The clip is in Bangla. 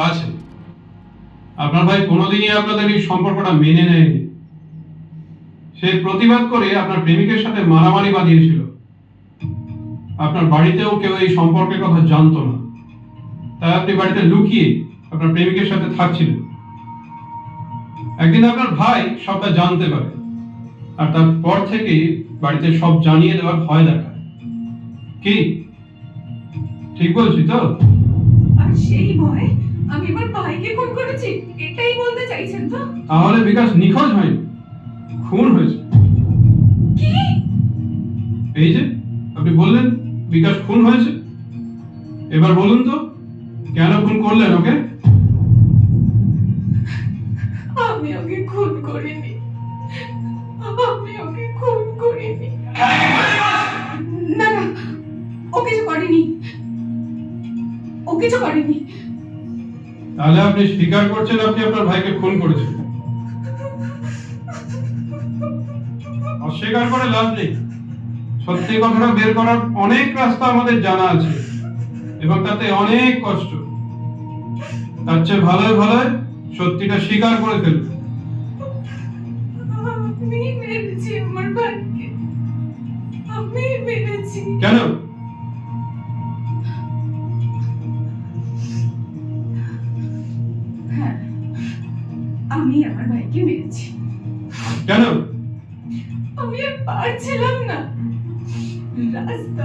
আছে। আপনার ভাই কোনোদিনই আপনাদের এই সম্পর্কটা মেনে নেয়নি। সে প্রতিবাদ করে আপনার প্রেমিকের সাথে মারামারি বাঁধিয়েছিল। আপনার বাড়িতেও কেউ এই সম্পর্কের কথা জানতো না, তাই আপনি বাড়িতে লুকিয়ে আপনার প্রেমিকের সাথে থাকছিলেন। একদিন আপনার ভাই সবটা জানতে পারে, আর তারপর থেকে বাড়িতে সব জানিয়ে দেওয়ার ভয় দেখায়। কি ঠিক বলছি তো? আর সেই ভয় আমি আমার ভাইকে খুন করেছি, এটাই বলতে চাইছেন তো? তাহলে বিকাশ নিখোঁজ হয়নি, খুন হয়েছে। কি? এই যে আপনি বললেন বিকাশ খুন হয়েছে, এবার বলুন তো কেন খুন করলেন ওকে? আমি ওকে খুন করিনি, আমি ওকে খুন করিনি। না না, ও কিছু করেনি, ও কিছু করেনি। তাহলে আপনি স্বীকার করছেন আপনি আপনার ভাইকে খুন করেছেন? অস্বীকার করে লাভ নেই। সত্যি কথাটা বের করার অনেক রাস্তা আমাদের জানা আছে, এবং তাতে অনেক কষ্ট। তার চেয়ে ভালোই সত্যিটা স্বীকার করে ফেলবে। আমি মেরেছি আমার ভাইকে, আমি মেরেছি। কেন? হ্যাঁ, আমি আমার ভাইকে মেরেছি। কেন? আমি আর পারছিলাম না, রাস্তা